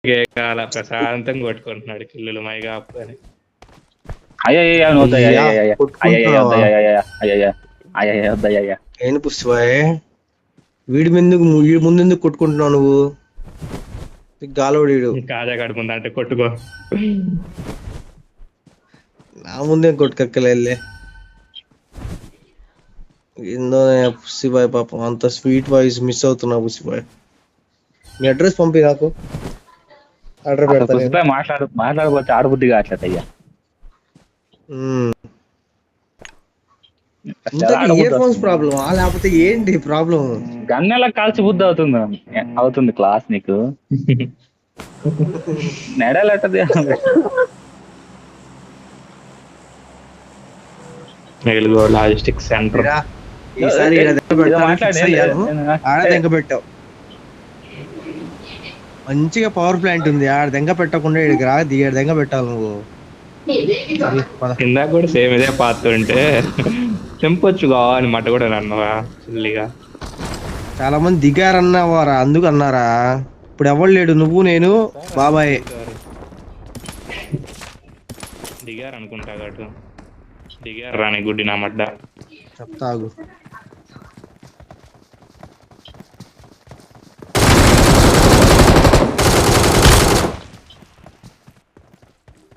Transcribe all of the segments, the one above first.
కాల ప్రశాంతంగా కొట్టుకుంటున్నాడు కిల్లులు మైగా అని. ఏంటి పుష్పాయ్ వీడి ముందెందుకు కొట్టుకుంటున్నావు నువ్వు? గాలోడీడు కాజాగాడు ముందు అంటే కొట్టుకో, నా ముందే కొట్టుకక్కలే. ఏందో పుష్టిబాయ్ పాపం అంత స్వీట్ వాయిస్ మిస్ అవుతున్నా. పుష్టిబాయ్ మీ అడ్రస్ పంపి నాకు, ఆర్డర్ పెడతా. మాట్లాడబోతే ఆడబుద్ధి కావట్లేదు అయ్యా. ఇయర్ ఫోన్స్ ప్రాబ్లమ్ లేకపోతే ఏంటి ప్రాబ్లం? గన్నెలా కాల్చి బుద్ధి అవుతుంది క్లాస్ నీకు నెడలటది. లాజిస్టిక్ సెంటర్ ఈసారి ఆడ దెంగ పెట్టావు. మంచిగా పవర్ ప్లాంట్ ఉంది, ఆడ దెంగ పెట్టకుండా ఇక్కడికి రా, దిగ దెంగ పెట్టాలి నువ్వు. ఇందాక కూడా సేమ్ ఇదే పాతుంటే చెంపొచ్చుగా అని మాట కూడా అన్నావా చిల్లిగా. చాలా మంది దిగారన్నావారా, అందుకు అన్నారా? ఇప్పుడు ఎవరు లేడు, నువ్వు నేను బాబాయ్ దిగారు అనుకుంటా. గటు దిగారు రాని గుడ్డి నా మడ్డ చెప్తాగు.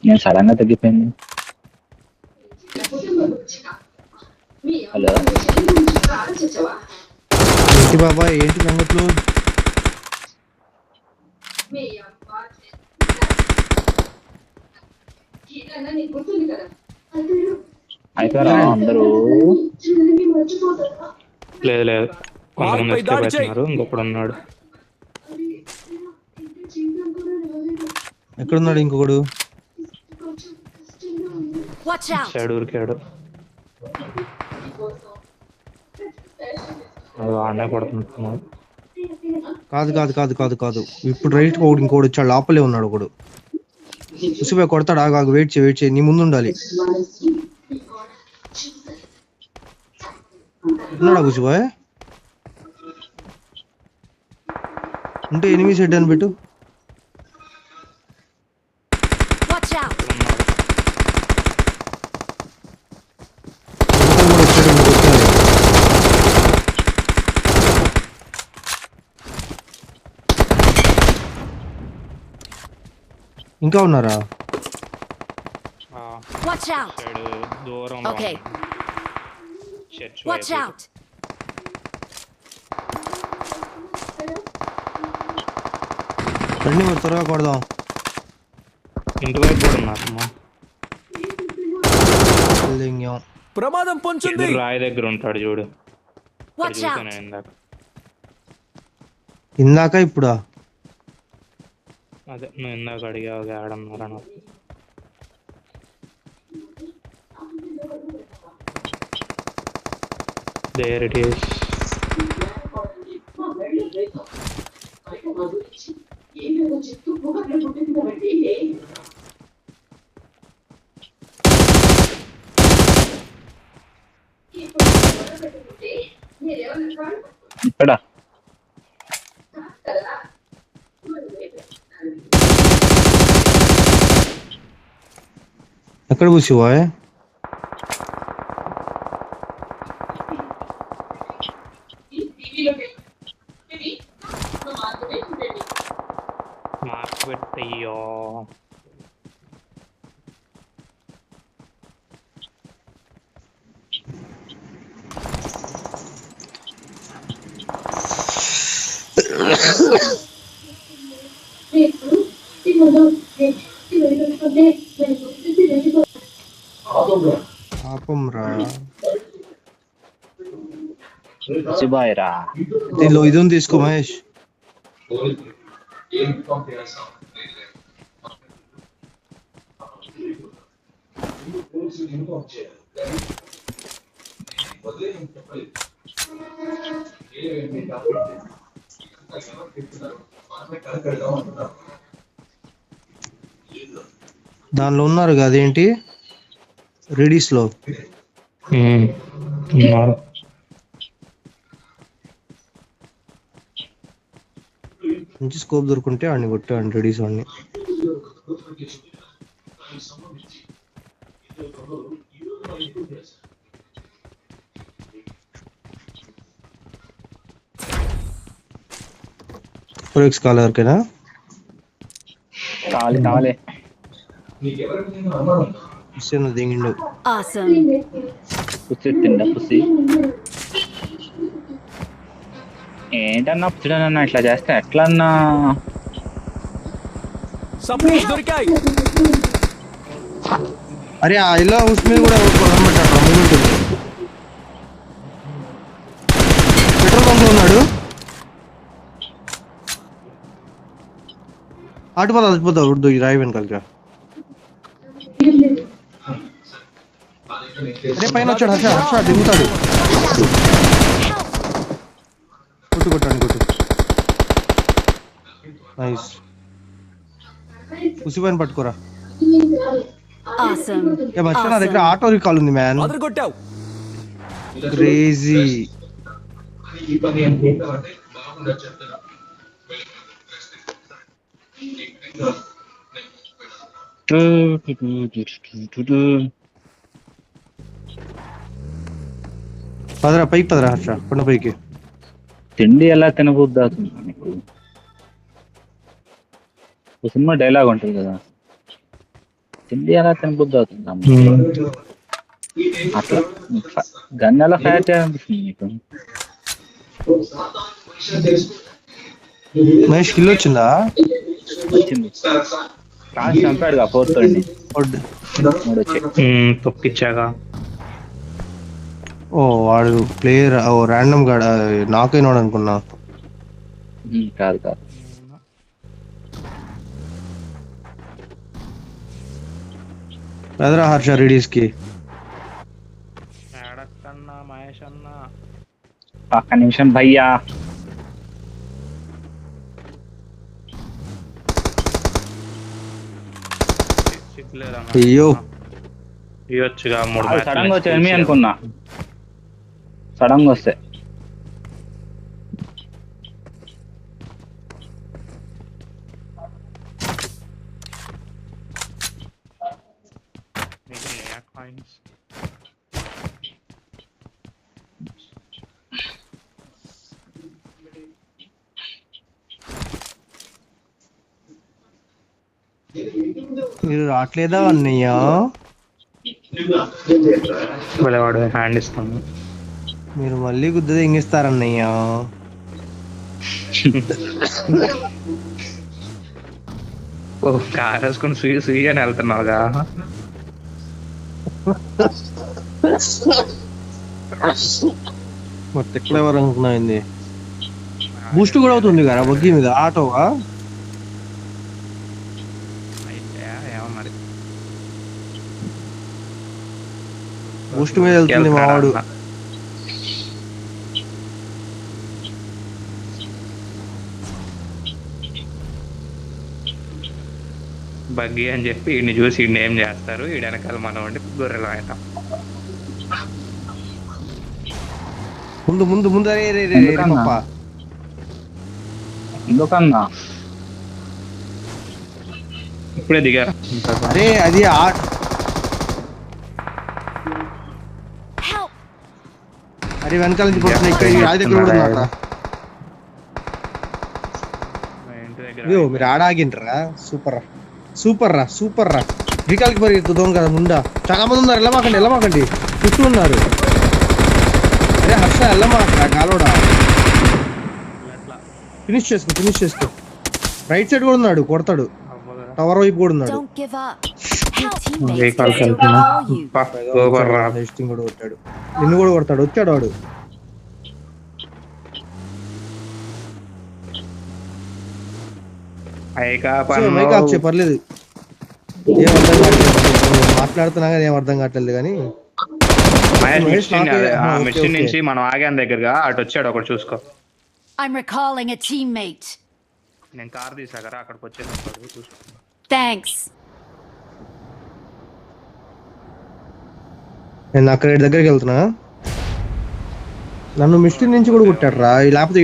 నేను సడన్ గా తగ్గిపోయింది. హలో ఏంటి బాబాయ్, ఏంటి సంగతులు? అయిపోయారా అందరూ? లేదు లేదు, కొంతమంది ఎస్కేప్ అవుతున్నారు, ఇంకొకడు ఉన్నాడు. ఎక్కడున్నాడు ఇంకొకడు? సైడ్ ఊరికాడు, ఆడనే పడుతున్నాడు. కాదు కాదు కాదు కాదు కాదు, ఇప్పుడు రైట్ ఒకడు ఇంకోటి వచ్చాడు, లోపలే ఉన్నాడు ఒకడు. కుసిపోయి కొడతాడు, ఆగాగు, వెయిట్ చేయి, నీ ముందు ఉండాలి. ఉన్నాడా కుసిపోయ్? ఉంటే ఎనిమిది సెట్ అని పెట్టు. ఇంకా ఉన్నారా? దూరం రండి మరి త్వరగా కొడదాం. ఇంటి వైపు కూడా ఉన్నారమ్మా. ప్రమాదం పొంచింది. రాయి దగ్గర ఉంటాడు చూడు. ఇందాక ఇప్పుడా? అదే నువ్వు ఇందాక అడిగావు ఆడన్నారా? There it is. ఇక్కడ ఎక్కడ కూర్చోవా? మార్క్ పెట్టయ్యో. పాపం రా, శిబాయ్ రా. దీనిలో ఇది ఉంది, తీసుకో మహేష్. దానిలో ఉన్నారు కదా, అదేంటి రెడీస్ లో మంచి స్కోప్ దొరుకుంటే వాడిని కొట్టాడు రెడీస్ వాడిని. ఫోరెక్స్ కాల్ ఎవరికైనా కాలే ఇస్తాను దిగిండు. Awesome. పుసి తిండా పుసి. ఏంటన్నా పుచ్చడన్నా ఇట్లా చేస్తే ఎట్లా అన్నా? సపోర్ట్ దొరికాయి. అరే ఆ ఇలా హౌస్ మీద కూడా పెట్టాడు మూమెంట్ ఉంది. పెట్రోల్ బంక్ లో ఉన్నాడు. అటుపోతా ఉర్దు ఈ రాయి వెనకాలకి. అరే పైన వచ్చాడు హర్ష దిగుతాడు. కొట్టు నైస్. ఉసి పైన పట్టుకోరా. Awesome. నా దగ్గర ఆటో రికాల్ ఉంది మ్యాన్. కొట్టావు. క్రేజీ. పైకి పదరా హర్ష కొండ పైకి. తిండి ఎలా తినబుద్ధి అవుతుంది నీకు? ఒక సినిమా డైలాగ్ ఉంటుంది కదా, తిండి ఎలా తినబుద్ధి అవుతుంది అట్లా. గన్ ఎలా ఫైర్ చేయాలనిపిస్తుంది నీకు? మహేష్ కిల్ వచ్చిందా? వచ్చింది. క్లాస్ చంపాడుగా 4th మూడు వచ్చి తొక్కిచ్చాగా. ఓ వాడు ప్లేయర్ ర్యాండమ్ గా నాకైనాడు అనుకున్నా. కాదు ఎదరా హర్ష రెడీస్ కి. మహేష్ అన్న ఒక్క నిమిషం భయ్యా. అయ్యో ఇవ్వచ్చుగా. 3 సడన్ గా వచ్చే ఎనిమి అనుకున్నా. సడన్ గా వస్తే మీరు రావట్లేదా అన్నయ్య? వాడు హ్యాండ్ ఇస్తాను. మీరు మళ్ళీ గుద్ద తెంగిస్తారన్నయ్య. కార్ వేసుకుని సుయి అని వెళ్తున్నావుగా. మొత్తం ఎక్కడ ఎవరు అనుకున్నాయింది. బూస్ట్ కూడా అవుతుంది కదా బగ్గి మీద ఆటోవా? బూస్ట్ మీద వెళ్తుంది మావాడు. బగ్గి అని చెప్పి వీడిని చూసి వీడిని ఏం చేస్తారు, వీడి వెనకాల మనం ఉండి గొర్రెలు అవుతాం. ముందు అరే ఎందుకన్నా ఇప్పుడే దిగారు. అరే అది అరే వెనకాల నుంచి కొడుతున్నా. ఇక్కడ రాయి దగ్గర కూడా ఉన్నారా? మీరు ఆడాగింట్రా. సూపర్ రా. రికాల్కి పరిగెత్తుదాం కదా ముందా. చాలా మంది ఉన్నారు. వెళ్ళమాకండి చుట్టూ ఉన్నారు. అరే హర్ష వెళ్ళమాక కాలోడా. ఫినిష్ చేసుకో. రైట్ సైడ్ కూడా ఉన్నాడు, కొడతాడు. టవర్ వైపు కూడా ఉన్నాడు. Don't give up. Your teammates can still call you. Testing కూడా కొట్టాడు. నిన్ను కూడా కొడతాడు. వచ్చాడు వాడు. మైక్ ఆఫ్ చేయి పర్లేదు. ఏం అర్థం కావట్లేదు మాట్లాడుతున్నా కానీ ఏం అర్థం కావట్లేదు కానీ. మెషిన్ నుంచి మనం ఆగాం దగ్గరగా అటు వచ్చాడు ఒకటి చూసుకో. I'm recalling a teammate. నేను కార్ తీసాకరా అక్కడికి వచ్చేటప్పుడు చూసుకో. Thanks. నేను అక్కడ దగ్గరికి వెళ్తున్నా. నన్ను మిస్టిన్ నుంచి కూడా కొట్టాడు రా. లేకపోతే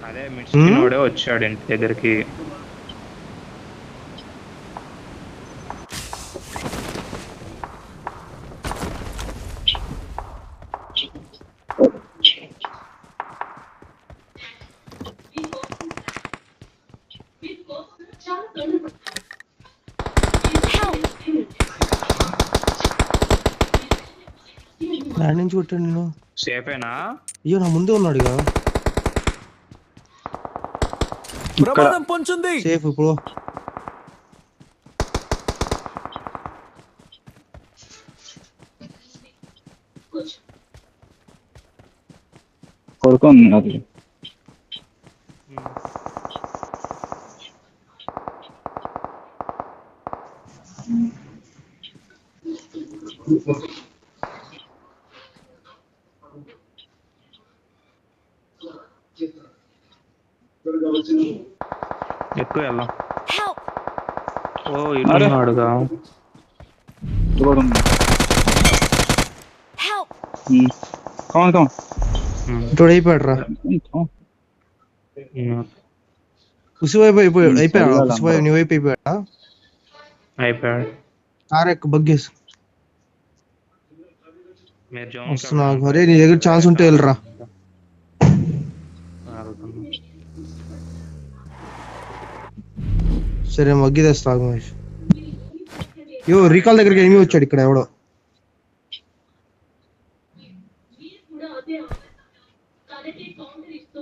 అదే మిషన్ చిన్నోడే వచ్చాడు ఇంటి దగ్గరికి. దాని నుంచి కొట్టాను నేను. సేఫేనా? అయ్యో నా ముందే ఉన్నాడు ఇక. ప్రమాదం పొంచుంది. సేఫ్ ఇప్పుడు. కొడుకుంది అది. ఎక్కువ వెళ్ళాం. Help! ఓ ఇటున్నాడుగా. ఇది కూడా ఉంది. Help! కమాన్ ఇప్పుడు అయిపోయాడు రా. ఉసి వైపు అయిపోయాడు. ఉసి వైపు నీ వైపు అయిపోయాడా? అయిపోయాడు. కార్ ఎక్క బగ్గేసి మీరు జోన్ వస్తున్నా. అరే నీ దగ్గర ఛాన్స్ ఉంటే వెళ్ళరా. సరే మగ్గి తెస్తా మహేష్. యో రీకాల్ దగ్గరికి ఏమి వచ్చాడు ఇక్కడ ఎవడో.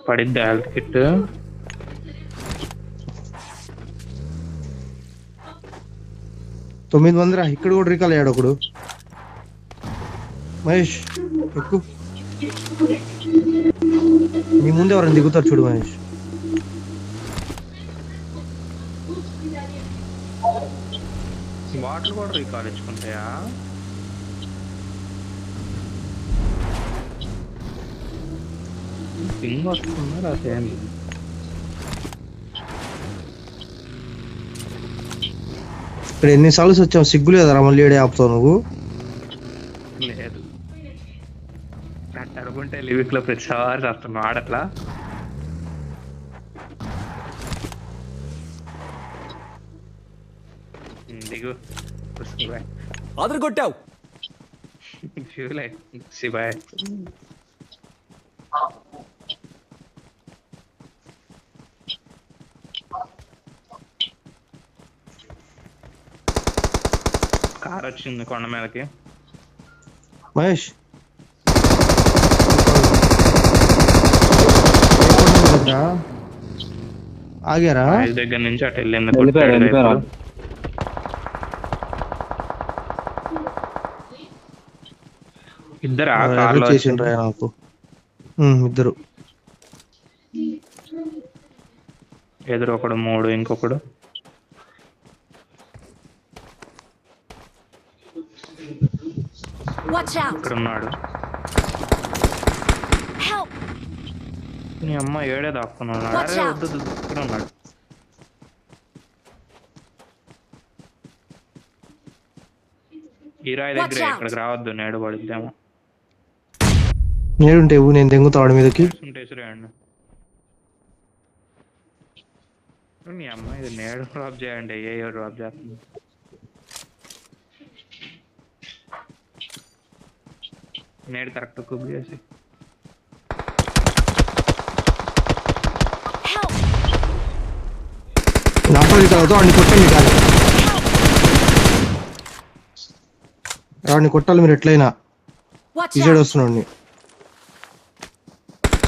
పడిద్ది హెల్త్ కిట్. తొమ్మిది మంది రా. ఇక్కడ కూడా రీకాల్ అయ్యాడు ఒకడు. మహేష్ ఎక్కు. నీ ముందు ఎవరైనా దిగుతారు చూడు మహేష్. వాటర్ కూడా రీకాల్ ఇచ్చుకుంటాయా? పింగ్ వస్తుందా రాసేయండి. ఇక్కడ ఎన్నిసార్లు వచ్చావు, సిగ్గు లేదరా మళ్ళీ ఏడే ఆపుతావు నువ్వు? లేదు అట్ట అనుకుంటే లివిక్ లో ప్రతిసారి చేస్తున్నావు ఆడట్లా. దిగు అదరగొట్టావు. ఫ్యూలే శివాయ్. కార్ వచ్చింది కొండ మీదకి. మహేష్ ఆగారా? ఐదు దగ్గర నుంచి అటు వెళ్ళింది. వెళ్ళిపోయారు. ఇద్దరు ఆ కార్లో చేసిండ్రా నాకు. ఇద్దరు ఎదురు ఒకడు, మూడు ఇంకొకడు. Watch out! ఇక్కడ ఉన్నాడు. Help! నీ అమ్మ ఏడే దాక్కున్నాడు. Watch అరే out. వద్దు ఇక్కడ ఉన్నాడు. ఈ రాయి దగ్గర Watch out. ఇక్కడికి రావద్దు, నేడు పడిద్దాము. నేడుంటే నేను దెంగుతాడు మీదకి. ఉంటేసిరేయండి. నీ అమ్మ ఇది నేడు డ్రాప్ చేయండి. ఏ డ్రాప్ చేస్తుంది. నేడు కరెక్ట్ కుక్ చేసి. Help! నాపల్లి కాదు వాడిని కొట్టండి. కాదు వాడిని కొట్టాలి మీరు ఎట్లయినా. Watch ఈ సైడ్ out! వస్తున్నాడు.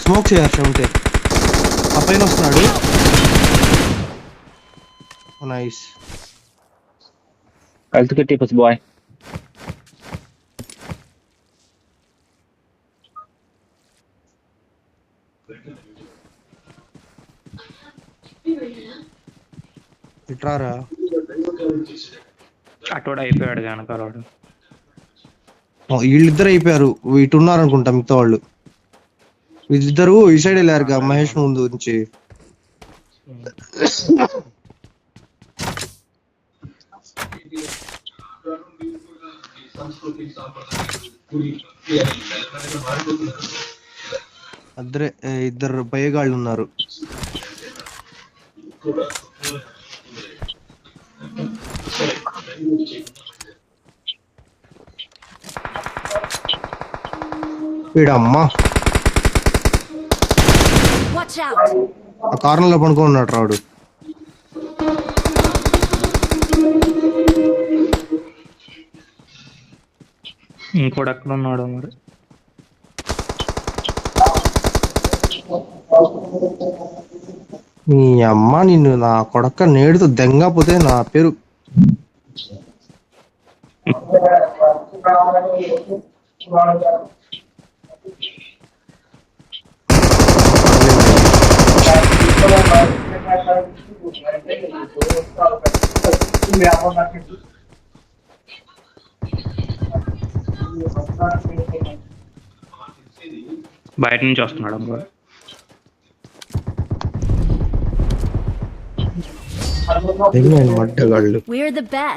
స్మోక్ చేయర్ష ఉంటే ఆ పైన వస్తున్నాడు. నైస్. హెల్త్ కిట్ ఇవ్వచ్చు బాయ్. ఇట్రారా. అటోడు అయిపోయాడు వెనకాలవాడు. వీళ్ళిద్దరు అయిపోయారు. ఇటు ఉన్నారు అనుకుంటా మిగతా వాళ్ళు. వీళ్ళిద్దరు ఈ సైడ్ వెళ్ళారు మహేష్ ముందు నుంచి. ఇద్దరు పైగాళ్ళు ఉన్నారు. వీడమ్మా Watch out! ఆ కార్నర్లో పడుకున్నాడు రాడు. ఇంకోటి అక్కడ ఉన్నాడు మరి. మీ అమ్మ నిన్ను నా కొడక నేడుతో దెంగపోతే నా పేరు బయట నుంచి వస్తున్నాడు ఇంకో. మడ్డగాళ్ళు. We're the best.